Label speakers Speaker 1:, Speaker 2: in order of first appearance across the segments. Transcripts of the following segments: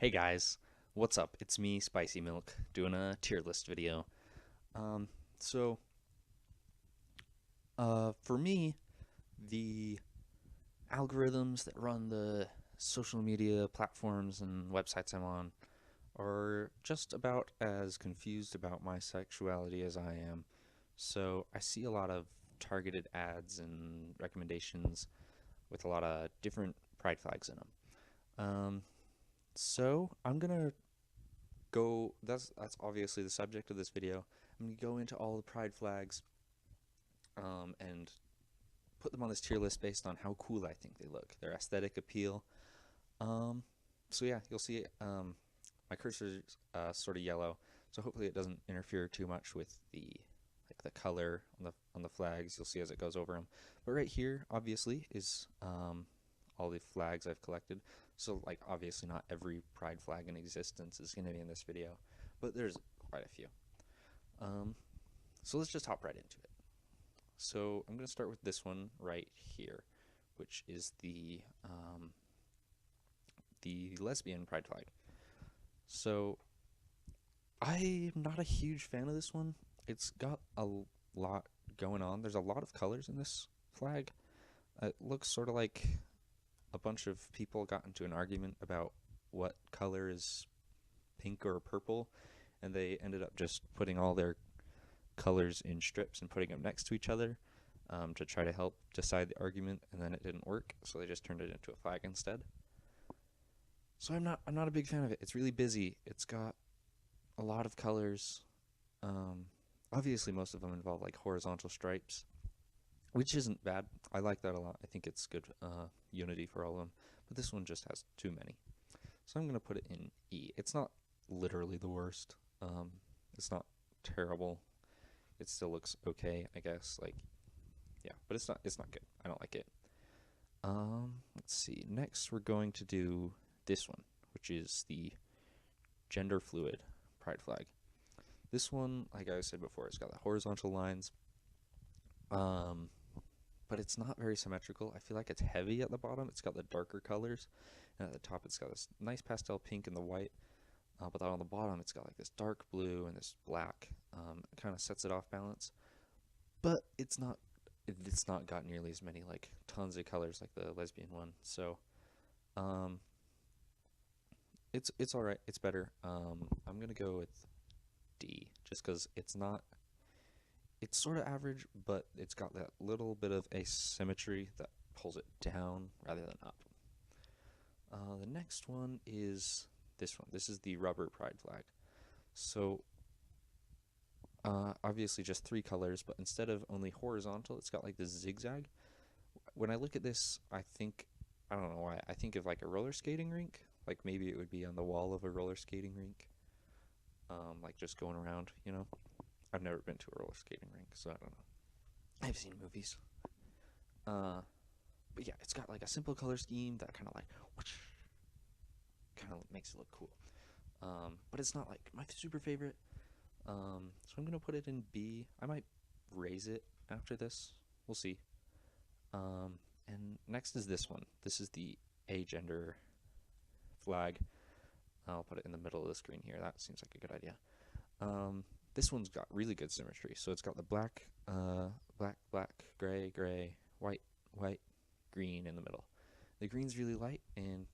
Speaker 1: Hey guys, what's up? It's me, Spicy Milk, doing a tier list video. Um, so, for me, the algorithms that run the social media platforms and websites I'm on are just about as confused about my sexuality as I am. So, I see a lot of targeted ads and recommendations with a lot of different pride flags in them. So, I'm gonna that's obviously the subject of this video. I'm gonna go into all the pride flags and put them on this tier list based on how cool I think they look, their aesthetic appeal. Um, so yeah, you'll see my cursor is sort of yellow, so hopefully it doesn't interfere too much with the color on the flags. You'll see as it goes over them. But right here, obviously, is all the flags I've collected. So like obviously not every pride flag in existence is going to be in this video, but there's quite a few. Um, so let's just hop right into it. So I'm going to start with this one right here, which is the lesbian pride flag. So I'm not a huge fan of this one. It's got a lot going on. There's a lot of colors in this flag. It looks sort of like a bunch of people got into an argument about what color is pink or purple, and they ended up just putting all their colors in strips and putting them next to each other to try to help decide the argument, and then it didn't work, so they just turned it into a flag instead. So I'm not a big fan of it. It's really busy. It's got a lot of colors. Um, Obviously, most of them involve like horizontal stripes, which isn't bad. I like that a lot. I think it's good unity for all of them. But this one just has too many. So I'm going to put it in E. It's not literally the worst. It's not terrible. It still looks okay, I guess. Like, yeah, but it's not good. I don't like it. Let's see. Next, we're going to do this one, which is the gender fluid pride flag. This one, like I said before, it's got the horizontal lines, um, but it's not very symmetrical. I feel like it's heavy at the bottom. It's got the darker colors, and at the top, it's got this nice pastel pink and the white. But then on the bottom, it's got like this dark blue and this black. It kind of sets it off balance, but it's not got nearly as many like tons of colors like the lesbian one. So um, it's all right. It's better. I'm gonna go with D just because it's not. It's sort of average, but it's got that little bit of asymmetry that pulls it down rather than up. The next one is this one. This is the rubber pride flag. So obviously just three colors, but instead of only horizontal, it's got like this zigzag. When I look at this, I don't know why, I think of like a roller skating rink. Like maybe it would be on the wall of a roller skating rink, like just going around, you know? I've never been to a roller skating rink, so I don't know. I've seen movies. Uh, but yeah, it's got like a simple color scheme that kind of like, kind of makes it look cool. But it's not like my super favorite. So I'm gonna put it in B. I might raise it after this. We'll see. And next is this one. This is the agender flag. I'll put it in the middle of the screen here. That seems like a good idea. This one's got really good symmetry. So it's got the black, black, gray, gray, white, white, green in the middle. The green's really light and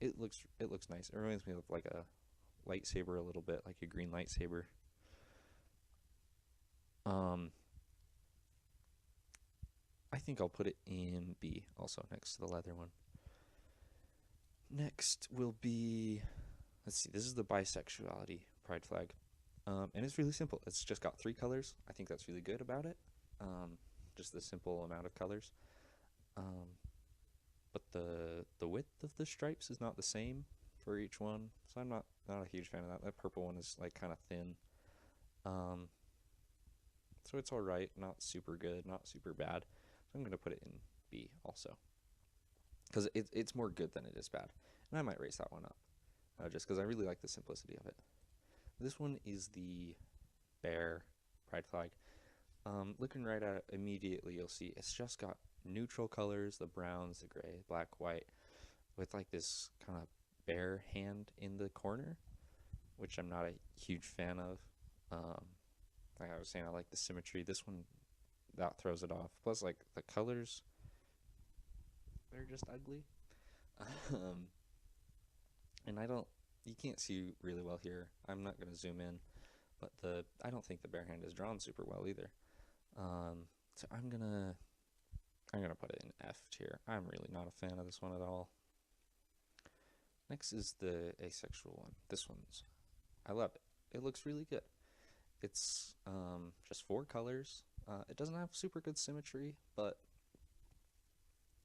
Speaker 1: it looks nice. It reminds me of like a lightsaber a little bit, like a green lightsaber. Um, I think I'll put it in B also next to the leather one. Next will be, let's see, this is the bisexuality pride flag. And it's really simple. It's just got three colors. I think that's really good about it. Just the simple amount of colors. Um, but the width of the stripes is not the same for each one, so I'm not a huge fan of that. That purple one is like kind of thin. Um, so it's all right, not super good, not super bad. So I'm gonna put it in B also because it's more good than it is bad, and I might raise that one up just because I really like the simplicity of it. This one is the bear pride flag. Looking right at it immediately, you'll see it's just got neutral colors, the browns, the gray, black, white, with like this kind of bear hand in the corner, which I'm not a huge fan of. Um, like I was saying, I like the symmetry. This one, that throws it off. Plus, like, the colors, they're just ugly. Um, and you can't see really well here. I'm not going to zoom in, but I don't think the bear hand is drawn super well either. So I'm gonna put it in F tier. I'm really not a fan of this one at all. Next is the asexual one. I love it. It looks really good. It's just 4 colors. It doesn't have super good symmetry, but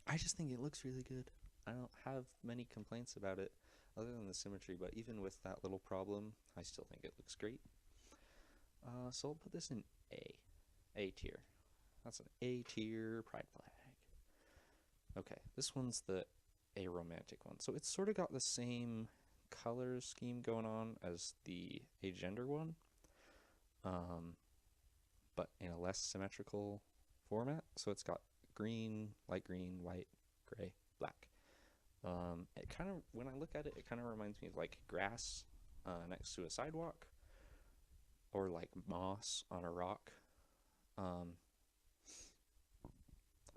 Speaker 1: I just think it looks really good. I don't have many complaints about it other than the symmetry, but even with that little problem, I still think it looks great. So I'll put this in A tier. That's an A tier pride flag. Okay, this one's the aromantic one. So it's sort of got the same color scheme going on as the agender one, but in a less symmetrical format. So it's got green, light green, white, gray, black. It kind of, when I look at it, it kind of reminds me of like grass next to a sidewalk, or like moss on a rock. I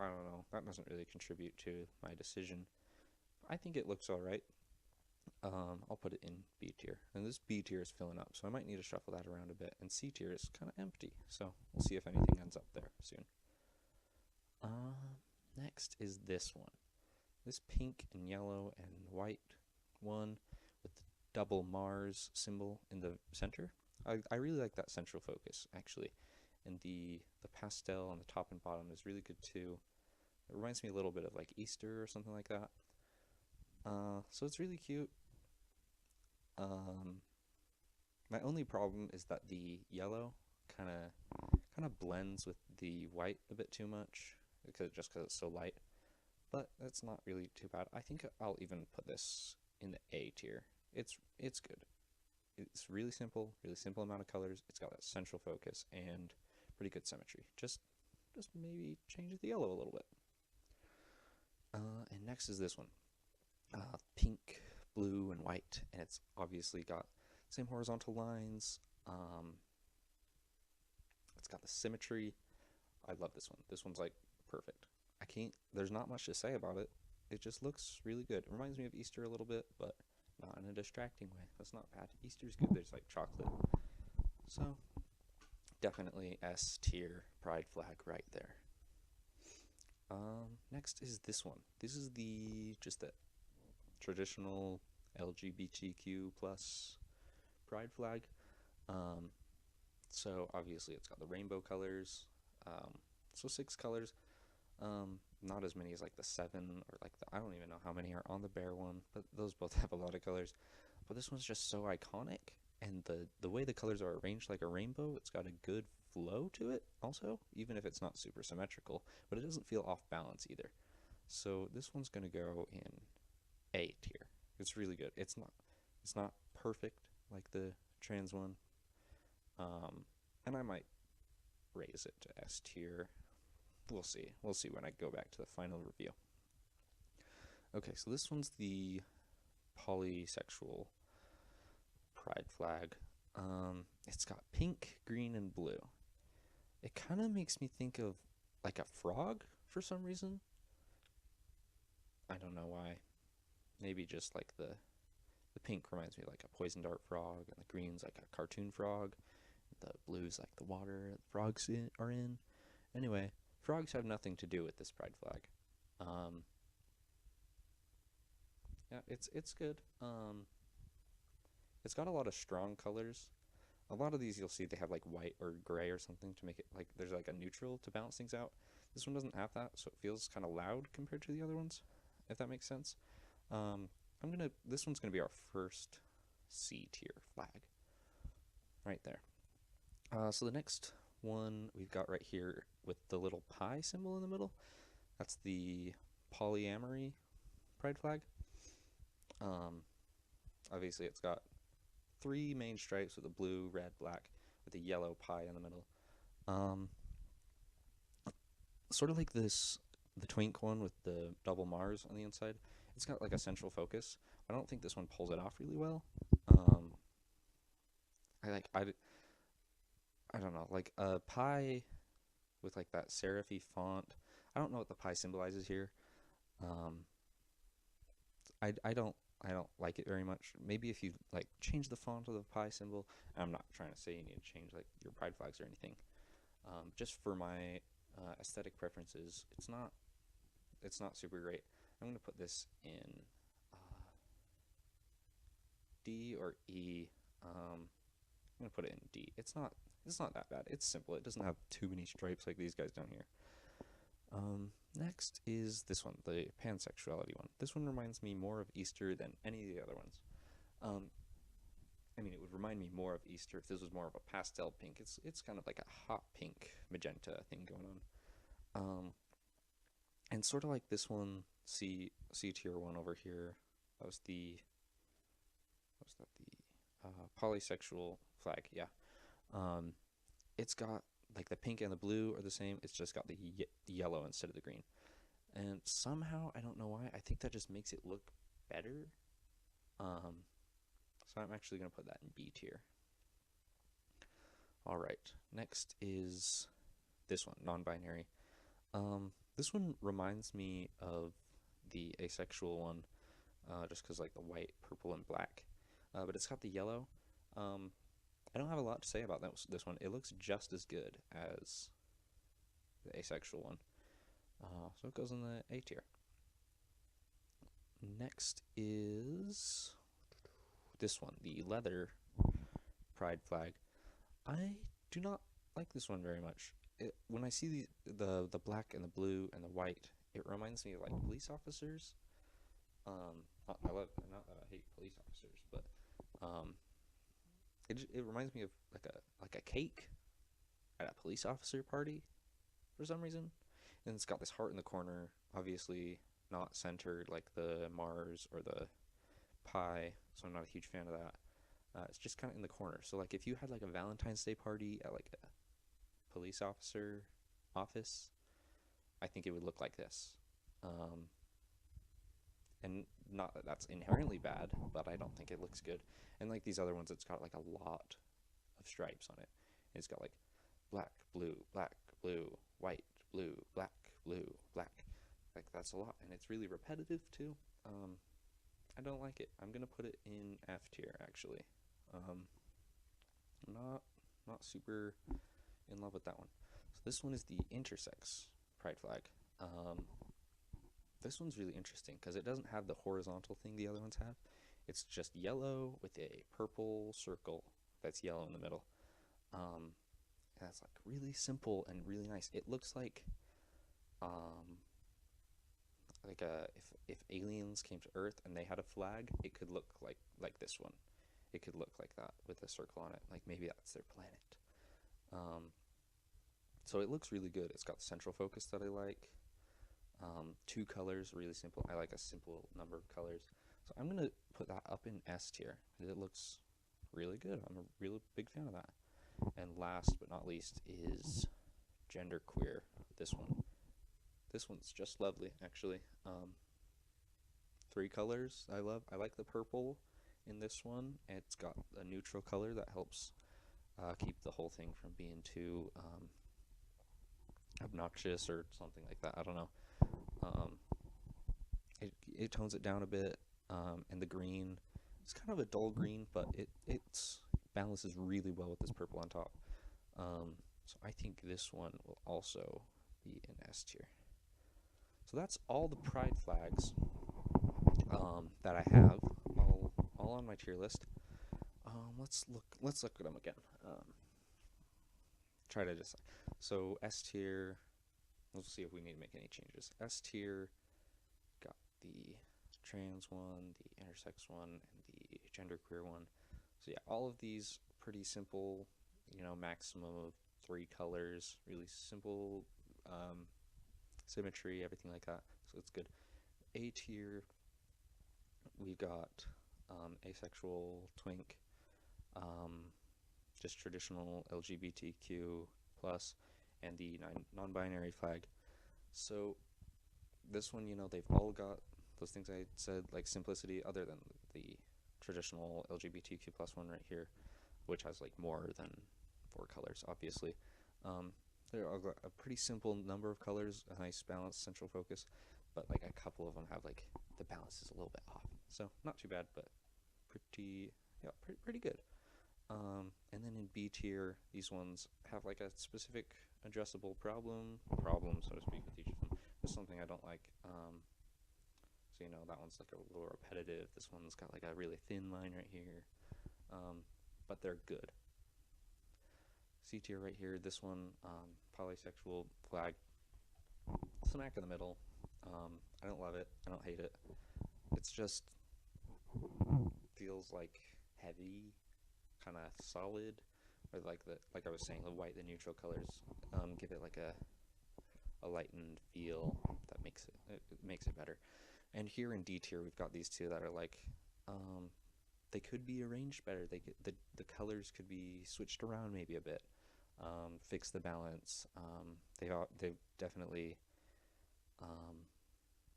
Speaker 1: don't know. That doesn't really contribute to my decision. I think it looks alright. I'll put it in B tier. And this B tier is filling up, so I might need to shuffle that around a bit. And C tier is kind of empty, so we'll see if anything ends up there soon. Next is this one. This pink and yellow and white one with the double Mars symbol in the center. I really like that central focus, actually. And the pastel on the top and bottom is really good too. It reminds me a little bit of like Easter or something like that. So it's really cute. My only problem is that the yellow kind of blends with the white a bit too much, because it's so light. But that's not really too bad. I think I'll even put this in the A tier. It's good. It's really simple amount of colors. It's got that central focus and pretty good symmetry. Just maybe change the yellow a little bit. And next is this one. Pink, blue, and white, and it's obviously got same horizontal lines. It's got the symmetry. I love this one. This one's like perfect. There's not much to say about it. It just looks really good. It reminds me of Easter a little bit, but not in a distracting way. That's not bad. Easter's good. There's like chocolate. So definitely S tier pride flag right there. Next is this one. This is just the traditional LGBTQ plus pride flag. So obviously it's got the rainbow colors. So 6 colors. Not as many as like the 7 or like I don't even know how many are on the bear one, but those both have a lot of colors. But this one's just so iconic, and the way the colors are arranged like a rainbow, it's got a good flow to it also, even if it's not super symmetrical, but it doesn't feel off balance either. So this one's gonna go in A tier. It's really good. It's not perfect like the trans one, and I might raise it to S tier. We'll see when I go back to the final review. Okay, so this one's the polysexual pride flag. It's got pink, green, and blue. It kind of makes me think of like a frog for some reason. I don't know why. Maybe just like the pink reminds me of like a poison dart frog, and the green's like a cartoon frog. The blue's like the water the frogs are in. Anyway, frogs have nothing to do with this pride flag. Yeah, it's good. It's got a lot of strong colors. A lot of these you'll see they have like white or gray or something to make it like there's like a neutral to balance things out. This one doesn't have that, so it feels kind of loud compared to the other ones, if that makes sense. This one's gonna be our first C tier flag, right there. So the next one we've got right here with the little pie symbol in the middle, that's the polyamory pride flag. Obviously it's got 3 main stripes with a blue, red, black, with a yellow pie in the middle. Sort of like the twink one with the double Mars on the inside. It's got like a central focus, I don't think this one pulls it off really well. Um, I like I don't know, like a pie with like that serify font. I don't know what the pie symbolizes here. Um, I don't like it very much. Maybe if you like change the font of the pie symbol. I'm not trying to say you need to change like your pride flags or anything. Just for my aesthetic preferences, it's not super great. I'm gonna put this in uh, D or E. I'm gonna put it in D. It's not that bad. It's simple. It doesn't have too many stripes like these guys down here. Next is this one, the pansexuality one. This one reminds me more of Easter than any of the other ones. Um, I mean, it would remind me more of Easter if this was more of a pastel pink. It's kind of like a hot pink magenta thing going on. And sort of like this one, C tier one over here. That was the what was that the polysexual flag? Yeah. Um, it's got like the pink and the blue are the same. It's just got the yellow instead of the green. And somehow I don't know why. I think that just makes it look better. Um, so I'm actually gonna put that in B tier. All right. Next is this one, non-binary. This one reminds me of the asexual one, just because like the white, purple, and black. But it's got the yellow. Um, I don't have a lot to say about this one. It looks just as good as the asexual one. So it goes in the A tier. Next is this one, the leather pride flag. I do not like this one very much. When I see the black and the blue and the white, it reminds me of like police officers. Not that I hate police officers, but um, it reminds me of like a cake at a police officer party for some reason. And it's got this heart in the corner, obviously not centered like the Mars or the pie, so I'm not a huge fan of that. It's just kind of in the corner. So like if you had like a Valentine's Day party at like a police officer office, I think it would look like this. Um, and not that that's inherently bad, but I don't think it looks good. And like these other ones, it's got like a lot of stripes on it. It's got like black, blue, white, blue, black, blue, black. Like that's a lot, and it's really repetitive too. I don't like it. I'm gonna put it in F tier actually. Um, not not super in love with that one. So this one is the intersex pride flag. Um, this one's really interesting because it doesn't have the horizontal thing the other ones have. It's just yellow with a purple circle that's yellow in the middle. Um, and that's like really simple and really nice. It looks um, like if aliens came to Earth and they had a flag, it could look like this one. It could look like that with a circle on it. Like maybe that's their planet. Um, so it looks really good. It's got the central focus that I like. Two colors, really simple. I like a simple number of colors. So I'm gonna put that up in S tier. It looks really good. I'm a really big fan of that. And last but not least is genderqueer. This one. This one's just lovely, actually. Three colors I love. I like the purple in this one. It's got a neutral color that helps keep the whole thing from being too obnoxious or something like that. I don't know. Um, it tones it down a bit, and the green, it's kind of a dull green, but it balances really well with this purple on top. So I think this one will also be in S tier. So that's all the pride flags that I have, all on my tier list. Let's look at them again. Try to decide. So S tier. Let's see if we need to make any changes. S tier got the trans one, the intersex one, and the genderqueer one. So yeah, all of these pretty simple. Maximum of 3 colors. Really simple symmetry, everything like that. So it's good. A tier, we got asexual, twink, just traditional LGBTQ plus, and the non-binary flag. So this one, they've all got those things I said, like simplicity, other than the traditional LGBTQ plus one right here, which has like more than 4 colors, obviously. There are a pretty simple number of colors, a nice balanced central focus, but like a couple of them have like the balance is a little bit off. So not too bad, but pretty, yeah, pretty good. And then in B tier, these ones have like a specific addressable problem, so to speak, with each of them. There's something I don't like. So you know, that one's like a little repetitive. This one's got like a really thin line right here. But they're good. C tier right here, this one, polysexual flag, smack in the middle. I don't love it, I don't hate it. It's just feels like heavy, kind of solid, or like I was saying, the white, the neutral colors give it like a lightened feel that makes it better. And here in D tier, we've got these two that are like, they could be arranged better. They could, the colors could be switched around maybe a bit, fix the balance. They've definitely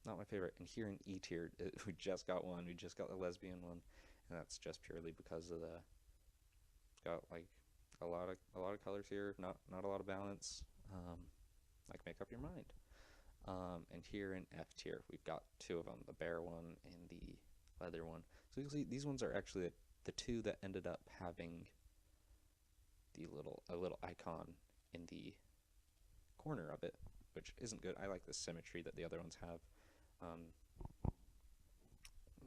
Speaker 1: not my favorite. And here in E tier, we just got one. We just got the lesbian one, and that's just purely because of it's got like a lot of colors here. Not a lot of balance. Like make up your mind. And here in F tier, we've got 2 of them: the bear one and the leather one. So you can see these ones are actually the 2 that ended up having a little icon in the corner of it, which isn't good. I like the symmetry that the other ones have.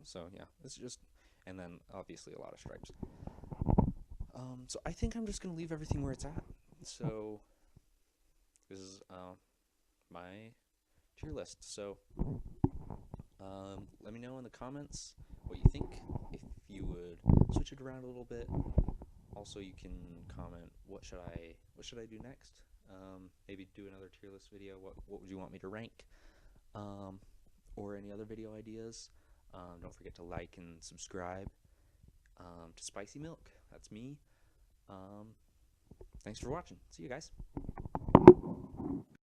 Speaker 1: So yeah, it's just, and then obviously a lot of stripes. So I think I'm just gonna leave everything where it's at. So this is my tier list. So let me know in the comments what you think, if you would switch it around a little bit. Also, you can comment what should I do next. Maybe do another tier list video. What would you want me to rank, or any other video ideas. Don't forget to like and subscribe to Spicy Milk. That's me. Thanks for watching. See you guys.